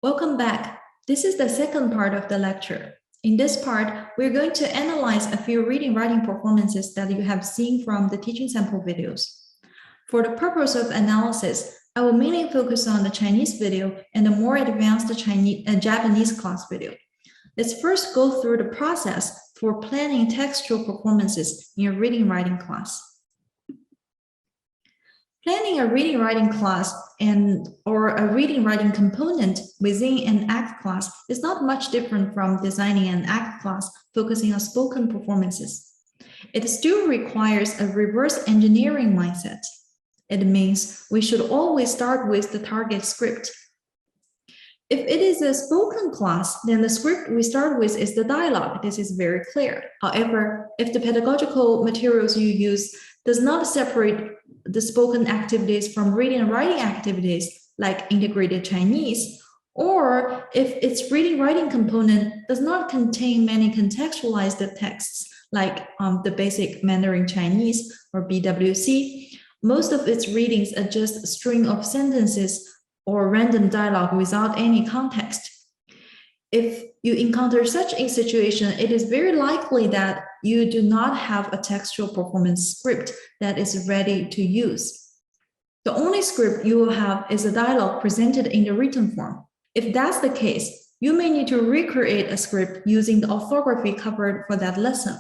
Welcome back. This is the second part of the lecture. In this part, we're going to analyze a few reading-writing performances that you have seen from the teaching sample videos. For the purpose of analysis, I will mainly focus on the Chinese video and the more advanced Japanese class video. Let's first go through the process for planning textual performances in a reading-writing class. Planning a reading-writing class or a reading-writing component within an ACT class is not much different from designing an ACT class focusing on spoken performances. It still requires a reverse engineering mindset. It means we should always start with the target script. If it is a spoken class, then the script we start with is the dialogue. This is very clear. However, if the pedagogical materials you use does not separate the spoken activities from reading and writing activities like integrated Chinese, or if its reading-writing component does not contain many contextualized texts like the basic Mandarin Chinese or BWC, most of its readings are just a string of sentences or random dialogue without any context. If you encounter such a situation, it is very likely that you do not have a textual performance script that is ready to use. The only script you will have is a dialogue presented in the written form. If that's the case, you may need to recreate a script using the orthography covered for that lesson.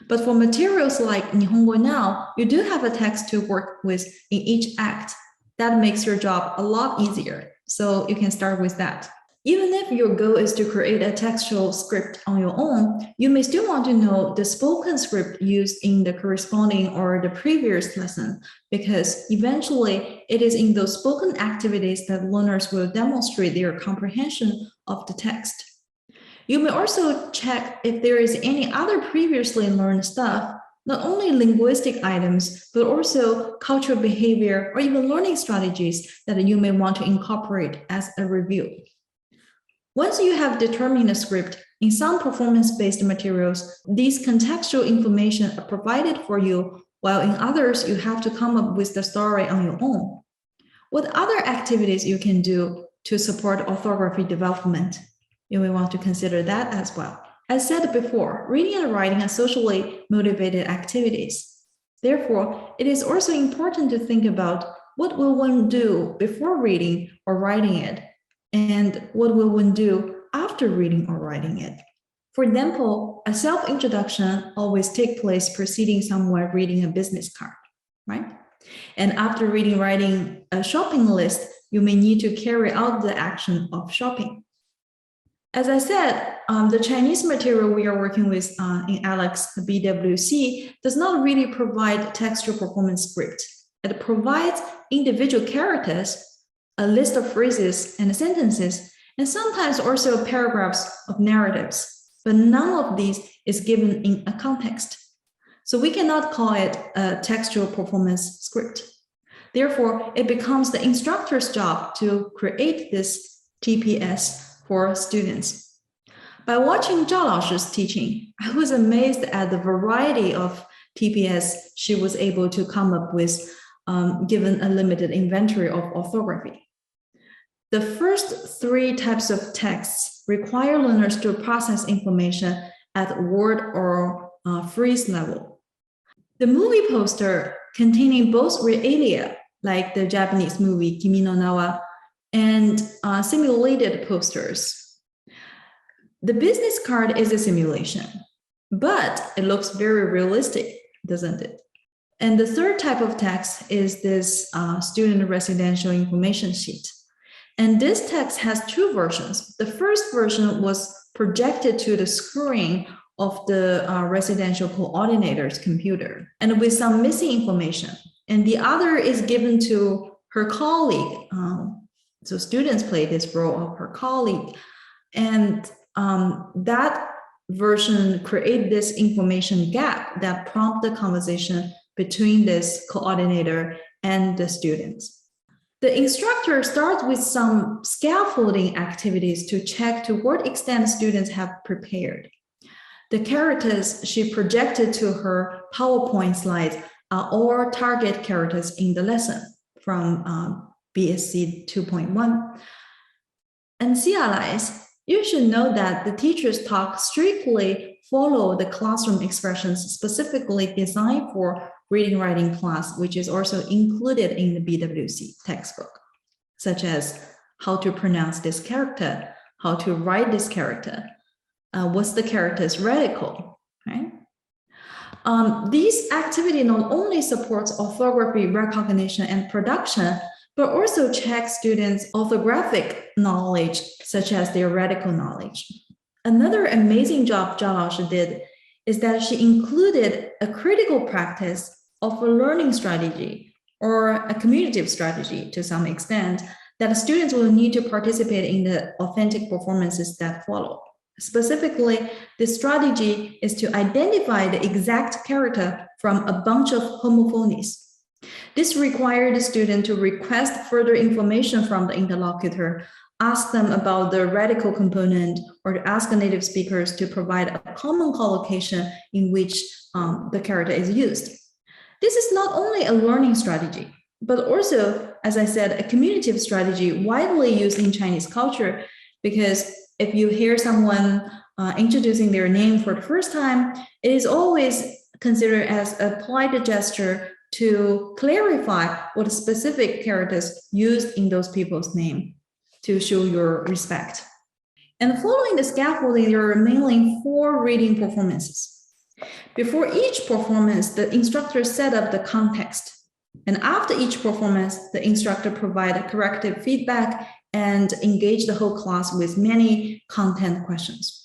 But for materials like Nihongo Now, you do have a text to work with in each act. That makes your job a lot easier. So you can start with that. Even if your goal is to create a textual script on your own, you may still want to know the spoken script used in the corresponding or the previous lesson, because eventually it is in those spoken activities that learners will demonstrate their comprehension of the text. You may also check if there is any other previously learned stuff, not only linguistic items, but also cultural behavior or even learning strategies that you may want to incorporate as a review. Once you have determined a script, in some performance-based materials, these contextual information are provided for you, while in others, you have to come up with the story on your own. What other activities you can do to support orthography development? You may want to consider that as well. As said before, reading and writing are socially motivated activities. Therefore, it is also important to think about what will one do before reading or writing it, and what will one do after reading or writing it. For example, a self-introduction always takes place preceding someone reading a business card, right? And after writing a shopping list, you may need to carry out the action of shopping. As I said, the Chinese material we are working with in Alex BWC does not really provide textual performance script. It provides individual characters, a list of phrases and sentences, and sometimes also paragraphs of narratives, but none of these is given in a context. So we cannot call it a textual performance script. Therefore, it becomes the instructor's job to create this TPS for students. By watching Zhao Lao's teaching, I was amazed at the variety of TPS she was able to come up with given a limited inventory of orthography. The first three types of texts require learners to process information at word or phrase level. The movie poster containing both realia, like the Japanese movie Kimi no Na wa, and simulated posters. The business card is a simulation, but it looks very realistic, doesn't it? And the third type of text is this student residential information sheet. And this text has two versions. The first version was projected to the screen of the residential coordinator's computer and with some missing information. And the other is given to her colleague. So students play this role of her colleague. And that version creates this information gap that prompts the conversation between this coordinator and the students. The instructor starts with some scaffolding activities to check to what extent students have prepared. The characters she projected to her PowerPoint slides are all target characters in the lesson from BSc 2.1. And CLIs, you should know that the teachers talk strictly follow the classroom expressions specifically designed for reading writing class, which is also included in the BWC textbook, such as how to pronounce this character, how to write this character, what's the character's radical, right? These activity not only supports orthography recognition and production, but also checks students' orthographic knowledge, such as their radical knowledge. Another amazing job Zhao Laoshi did is that she included a critical practice of a learning strategy or a communicative strategy to some extent that students will need to participate in the authentic performances that follow. Specifically, the strategy is to identify the exact character from a bunch of homophonies. This required the student to request further information from the interlocutor, ask them about the radical component, or to ask the native speakers to provide a common collocation in which the character is used. This is not only a learning strategy, but also, as I said, a communicative strategy widely used in Chinese culture, because if you hear someone introducing their name for the first time, it is always considered as a polite gesture to clarify what specific characters used in those people's name to show your respect. And following the scaffolding, there are mainly 4 reading performances. Before each performance, the instructor set up the context. And after each performance, the instructor provided corrective feedback and engage the whole class with many content questions.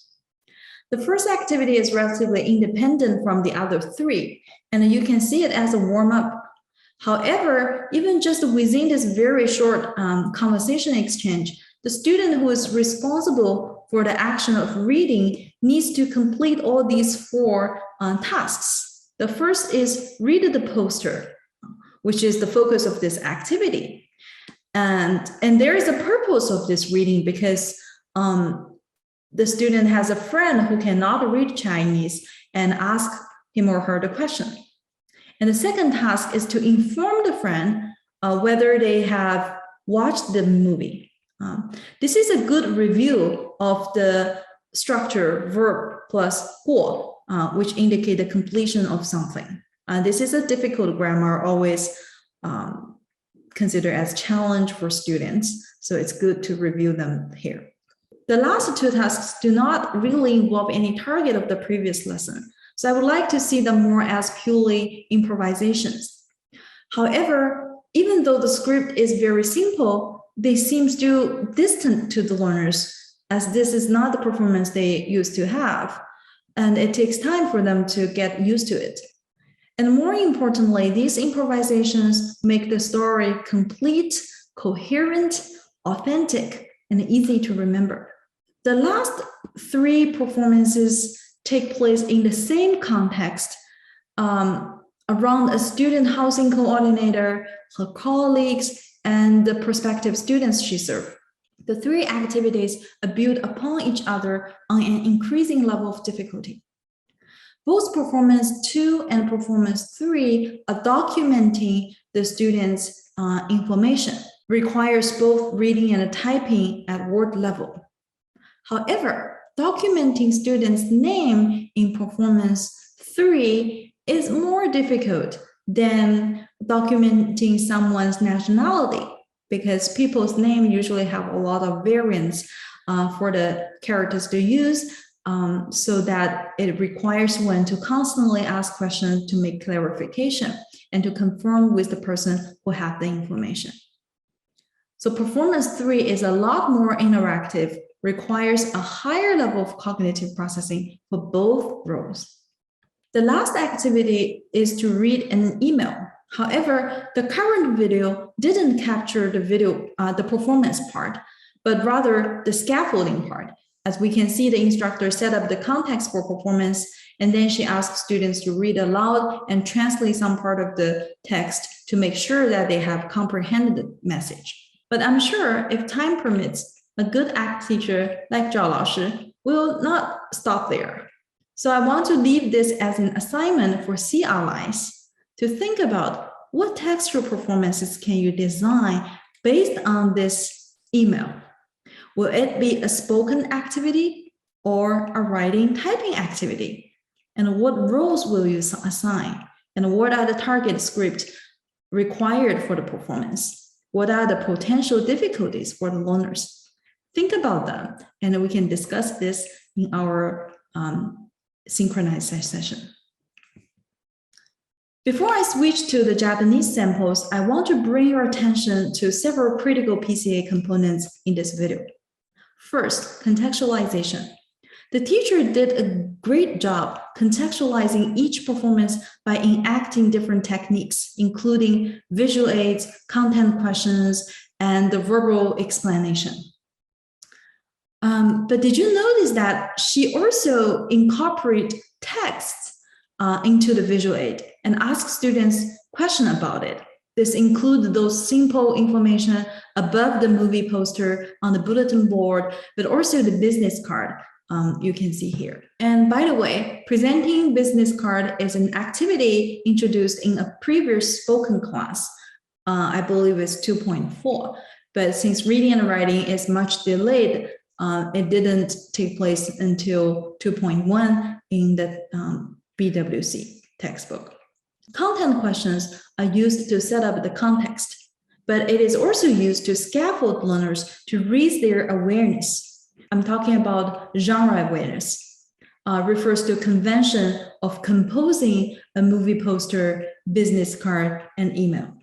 The first activity is relatively independent from the other 3, and you can see it as a warm-up. However, even just within this very short conversation exchange, the student who is responsible for the action of reading needs to complete all these 4 tasks. The first is read the poster, which is the focus of this activity. And there is a purpose of this reading because the student has a friend who cannot read Chinese and ask him or her the question. And the second task is to inform the friend whether they have watched the movie. This is a good review of the structure verb plus 过, which indicate the completion of something. This is a difficult grammar, always considered as challenge for students. So it's good to review them here. The last 2 tasks do not really involve any target of the previous lesson. So I would like to see them more as purely improvisations. However, even though the script is very simple, they seem still distant to the learners, as this is not the performance they used to have. And it takes time for them to get used to it. And more importantly, these improvisations make the story complete, coherent, authentic, and easy to remember. The last 3 performances take place in the same context around a student housing coordinator, her colleagues, and the prospective students she served. The 3 activities are built upon each other on an increasing level of difficulty. Both performance 2 and performance 3 are documenting the students' information, requires both reading and typing at word level. However, documenting students' name in performance 3 is more difficult than documenting someone's nationality, because people's names usually have a lot of variants for the characters to use, so that it requires one to constantly ask questions to make clarification and to confirm with the person who has the information. So performance 3 is a lot more interactive, requires a higher level of cognitive processing for both roles. The last activity is to read an email. However, the current video didn't capture the performance part, but rather the scaffolding part. As we can see, the instructor set up the context for performance, and then she asked students to read aloud and translate some part of the text to make sure that they have comprehended the message. But I'm sure if time permits, a good ACT teacher like Zhao Laoshi will not stop there. So I want to leave this as an assignment for CLIs to think about what textual performances can you design based on this email. Will it be a spoken activity or a writing typing activity? And what roles will you assign? And what are the target scripts required for the performance? What are the potential difficulties for the learners? Think about them, and we can discuss this in our synchronized session. Before I switch to the Japanese samples, I want to bring your attention to several critical PCA components in this video. First, contextualization. The teacher did a great job contextualizing each performance by enacting different techniques, including visual aids, content questions, and the verbal explanation. But did you notice that she also incorporated texts into the visual aid and asked students questions about it? This includes those simple information above the movie poster on the bulletin board, but also the business card you can see here. And by the way, presenting business card is an activity introduced in a previous spoken class. I believe it's 2.4, but since reading and writing is much delayed, it didn't take place until 2.1 in the BWC textbook. Content questions are used to set up the context, but it is also used to scaffold learners to raise their awareness. I'm talking about genre awareness. Refers to convention of composing a movie poster, business card, and email.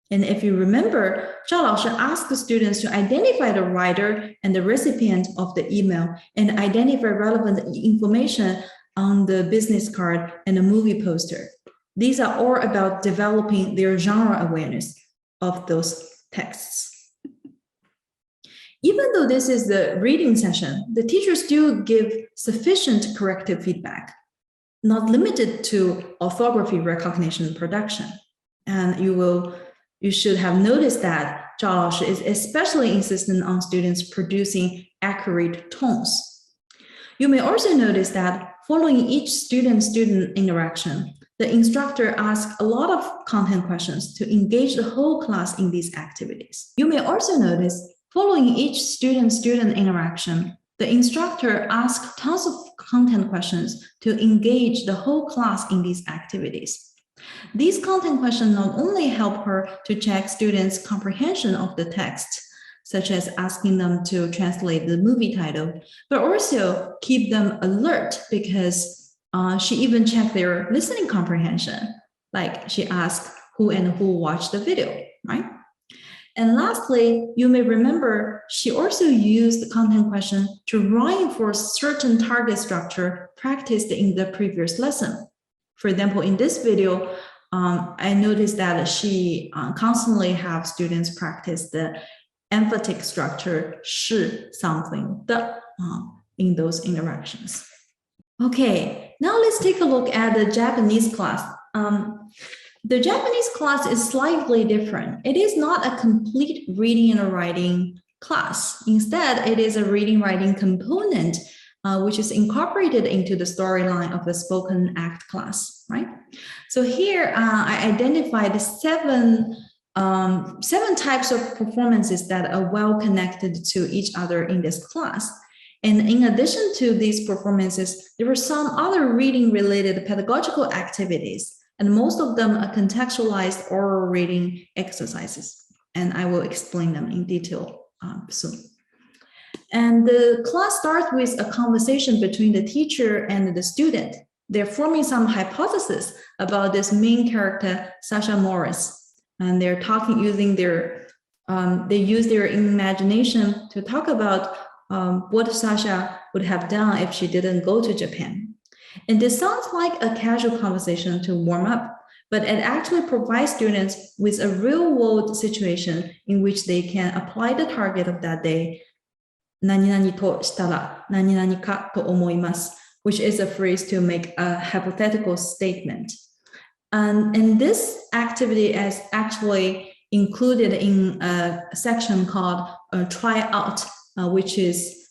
And if you remember, Zhao Laoshi asked the students to identify the writer and the recipient of the email and identify relevant information on the business card and the movie poster. These are all about developing their genre awareness of those texts. Even though this is the reading session, the teacher still give sufficient corrective feedback, not limited to orthography recognition and production. And you should have noticed that Zhao Laoshi is especially insistent on students producing accurate tones. You may also notice that following each student-student interaction, the instructor asks a lot of content questions to engage the whole class in these activities. You may also notice following each student-student interaction, the instructor asks tons of content questions to engage the whole class in these activities. These content questions not only help her to check students' comprehension of the text, such as asking them to translate the movie title, but also keep them alert because she even checked their listening comprehension. Like she asked who watched the video, right? And lastly, you may remember she also used the content question to reinforce certain target structure practiced in the previous lesson. For example, in this video, I noticed that she constantly have students practice the emphatic structure 是 something 的 in those interactions. Okay, now let's take a look at the Japanese class. The Japanese class is slightly different. It is not a complete reading and writing class. Instead, it is a reading-writing component which is incorporated into the storyline of the spoken act class, right? So here I identified seven types of performances that are well connected to each other in this class. And in addition to these performances, there were some other reading-related pedagogical activities, and most of them are contextualized oral reading exercises. And I will explain them in detail soon. And the class starts with a conversation between the teacher and the student. They're forming some hypothesis about this main character, Sasha Morris. And they're talking using their, they use their imagination to talk about what Sasha would have done if she didn't go to Japan. And this sounds like a casual conversation to warm up, but it actually provides students with a real-world situation in which they can apply the target of that day, 何々としたら何々かと思います, which is a phrase to make a hypothetical statement. And this activity is actually included in a section called Try Out, which is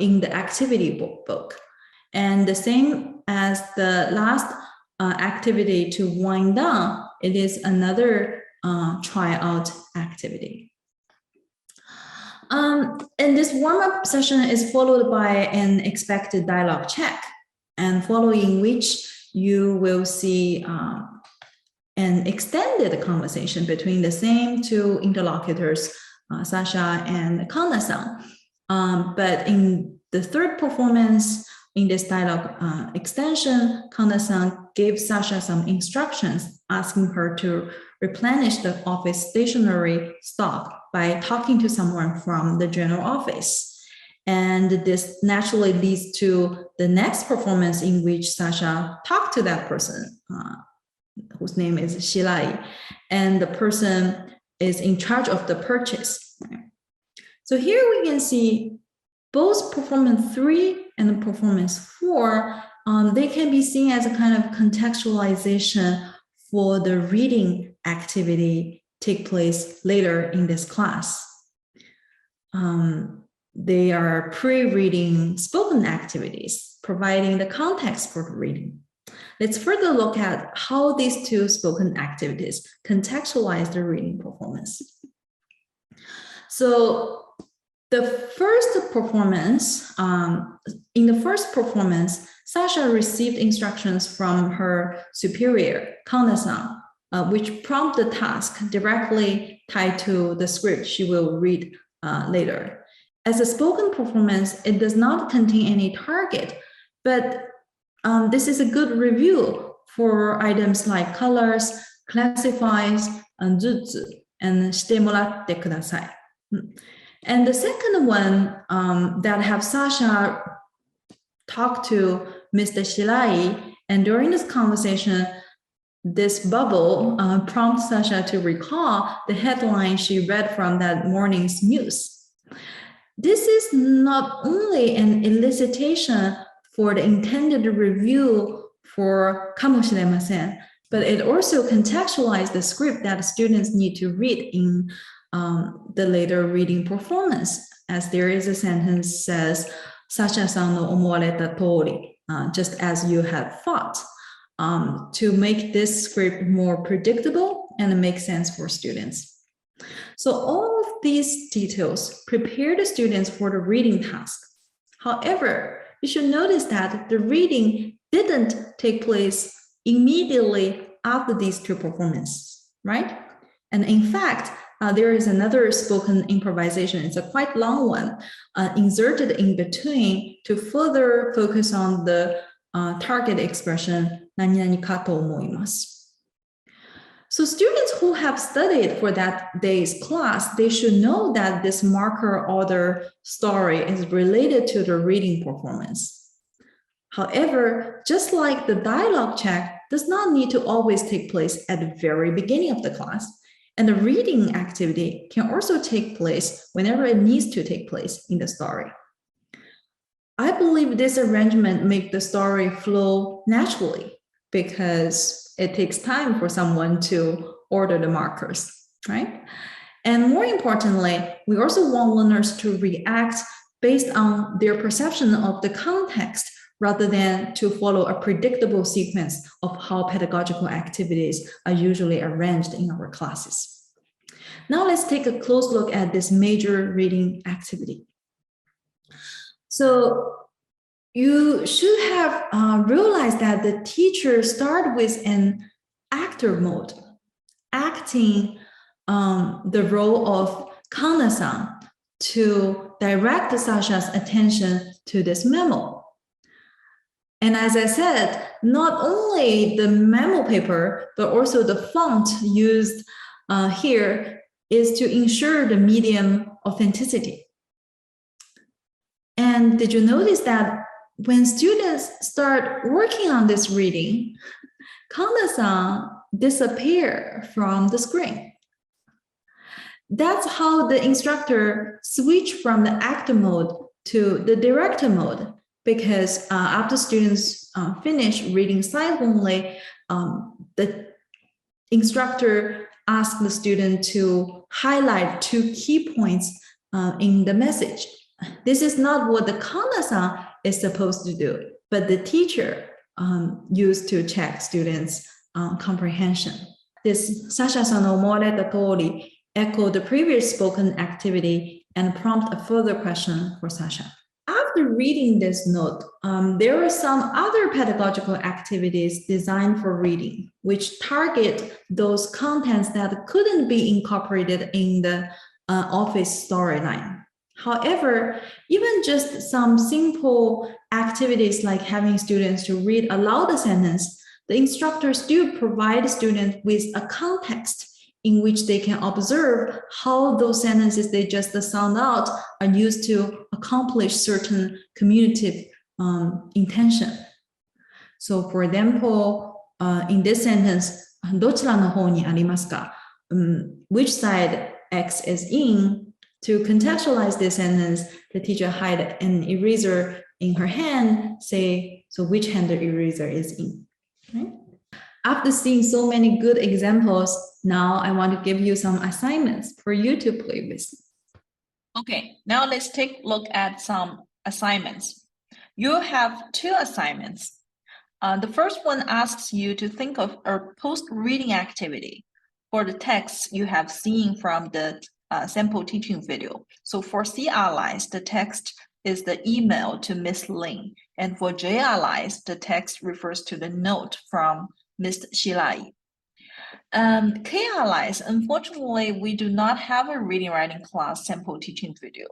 in the activity book. And the same as the last activity to wind down, it is another try out activity. And this warm-up session is followed by an expected dialogue check, and following which you will see an extended conversation between the same two interlocutors, Sasha and Kanda-san. But in the third performance, in this dialogue extension, Kanda-san gave Sasha some instructions, asking her to replenish the office stationery stock by talking to someone from the general office. And this naturally leads to the next performance, in which Sasha talked to that person, whose name is Shilai, and the person is in charge of the purchase. So here we can see both performance 3 and performance 4, they can be seen as a kind of contextualization for the reading activity take place later in this class. They are pre-reading spoken activities, providing the context for the reading. Let's further look at how these two spoken activities contextualize the reading performance. So the first performance, in the first performance, Sasha received instructions from her superior, Kanda-san, which prompt the task directly tied to the script she will read later. As a spoken performance, it does not contain any target, but this is a good review for items like colors, classifies, and jutsu, and shite moratte kudasai. And the second one that have Sasha talk to Mr. Shilai, and during this conversation, this bubble prompts Sasha to recall the headline she read from that morning's news. This is not only an elicitation for the intended review for kamoshiremasen, but it also contextualizes the script that students need to read in the later reading performance, as there is a sentence says, Sasha-san no omowareta tori, just as you had thought, to make this script more predictable and make sense for students. So all of these details prepare the students for the reading task. However, you should notice that the reading didn't take place immediately after these two performances, right? And in fact, there is another spoken improvisation. It's a quite long one, inserted in between to further focus on the target expression, nani nani ka to omoimasu. So students who have studied for that day's class, they should know that this marker order story is related to the reading performance. However, just like the dialogue check does not need to always take place at the very beginning of the class, and the reading activity can also take place whenever it needs to take place in the story. I believe this arrangement makes the story flow naturally because it takes time for someone to order the markers, right? And more importantly, we also want learners to react based on their perception of the context rather than to follow a predictable sequence of how pedagogical activities are usually arranged in our classes. Now let's take a close look at this major reading activity. So you should have realized that the teacher started with an actor mode, acting the role of Kanda-san to direct Sasha's attention to this memo. And as I said, not only the memo paper, but also the font used here is to ensure the medium authenticity. And did you notice that when students start working on this reading, Kanda-san disappear from the screen? That's how the instructor switched from the actor mode to the director mode, because after students finish reading silently, the instructor asked the student to highlight 2 key points in the message. This is not what the Kanda-san is supposed to do, but the teacher used to check students' comprehension. This Sasha-san no omowareta tori echoed the previous spoken activity and prompt a further question for Sasha. After reading this note, there are some other pedagogical activities designed for reading, which target those contents that couldn't be incorporated in the office storyline. However, even just some simple activities like having students to read aloud a sentence, the instructors do provide students with a context in which they can observe how those sentences they just sound out are used to accomplish certain communicative intention. So for example, in this sentence, どちらの方にありますか? Which side X is in? To contextualize this sentence, the teacher had an eraser in her hand, say, so which hand the eraser is in. Okay? After seeing so many good examples, now I want to give you some assignments for you to play with. Okay, now let's take a look at some assignments. You have 2 assignments. The first one asks you to think of a post-reading activity for the text you have seen from the sample teaching video. So for C allies, the text is the email to Miss Lin, and for J allies, the text refers to the note from Ms. Shilai. K allies, unfortunately, we do not have a reading writing class sample teaching video.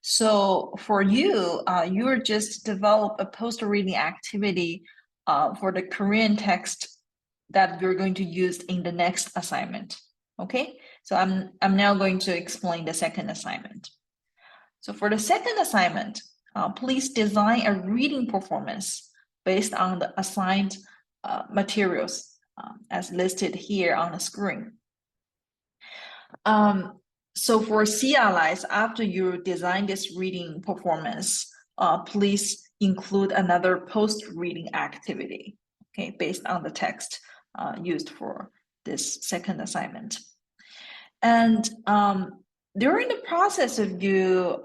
So for you, you're just develop a post-reading activity for the Korean text that you're going to use in the next assignment. Okay, so I'm now going to explain the second assignment. So for the second assignment, please design a reading performance based on the assigned materials as listed here on the screen. So for C allies, after you design this reading performance, please include another post-reading activity, okay, based on the text used for this second assignment. And during the process of you,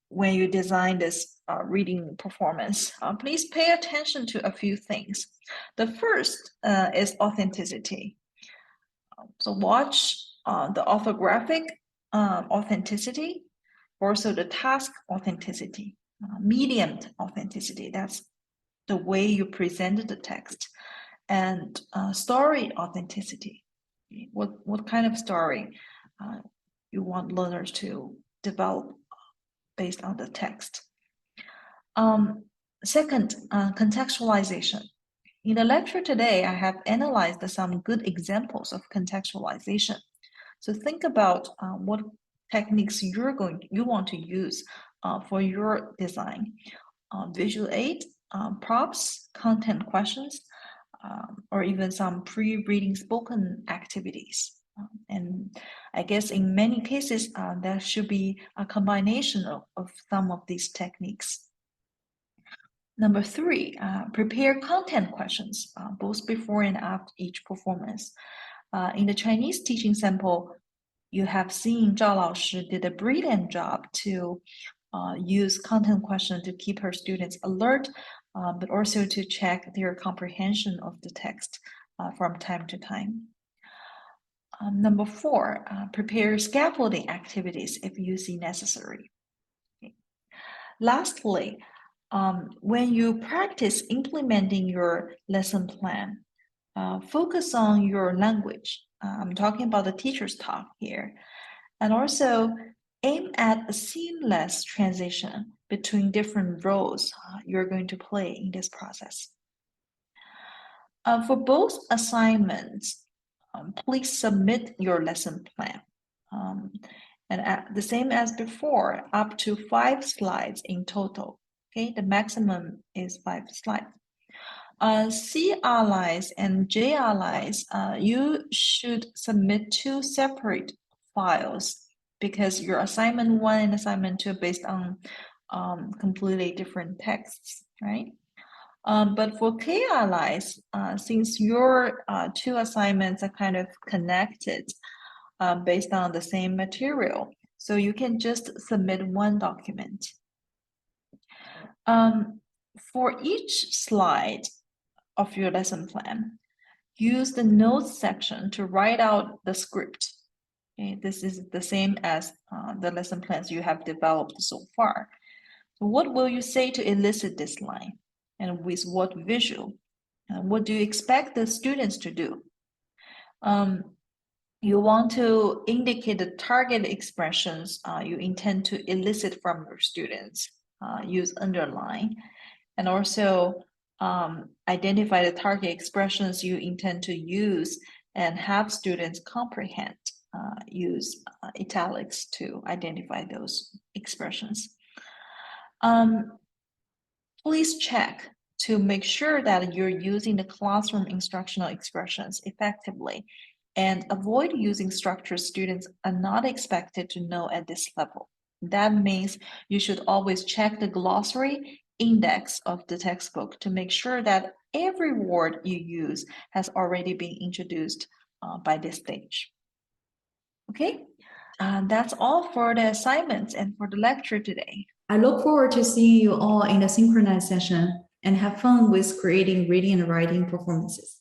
when you design this reading performance, please pay attention to a few things. The first is authenticity. So watch the orthographic authenticity, also the task authenticity, medium authenticity, that's the way you presented the text, and story authenticity. What kind of story you want learners to develop based on the text. Second, contextualization. In the lecture today, I have analyzed some good examples of contextualization. So think about what techniques you want to use for your design. Visual aid, props, content questions, or even some pre-reading spoken activities. And I guess in many cases, there should be a combination of some of these techniques. Number 3, prepare content questions, both before and after each performance. In the Chinese teaching sample, you have seen Zhao Laoshi did a brilliant job to use content questions to keep her students alert, but also to check their comprehension of the text from time to time. Number 4, prepare scaffolding activities if you see necessary. Okay. Lastly, when you practice implementing your lesson plan, focus on your language. I'm talking about the teacher's talk here. And also aim at a seamless transition between different roles you're going to play in this process. For both assignments, please submit your lesson plan. And the same as before, up to 5 slides in total. Okay, the maximum is 5 slides. C allies and J allies, you should submit 2 separate files because your assignment 1 and assignment 2 are based on completely different texts, right? But for K allies, since your 2 assignments are kind of connected based on the same material, so you can just submit 1 document. For each slide of your lesson plan, use the notes section to write out the script. Okay, this is the same as the lesson plans you have developed so far. So what will you say to elicit this line? And with what visual? And what do you expect the students to do? You want to indicate the target expressions you intend to elicit from your students. Use underline. And also identify the target expressions you intend to use and have students comprehend. Use italics to identify those expressions. Please check to make sure that you're using the classroom instructional expressions effectively and avoid using structures students are not expected to know at this level. That means you should always check the glossary index of the textbook to make sure that every word you use has already been introduced by this stage. Okay, that's all for the assignments and for the lecture today. I look forward to seeing you all in the synchronized session and have fun with creating reading and writing performances.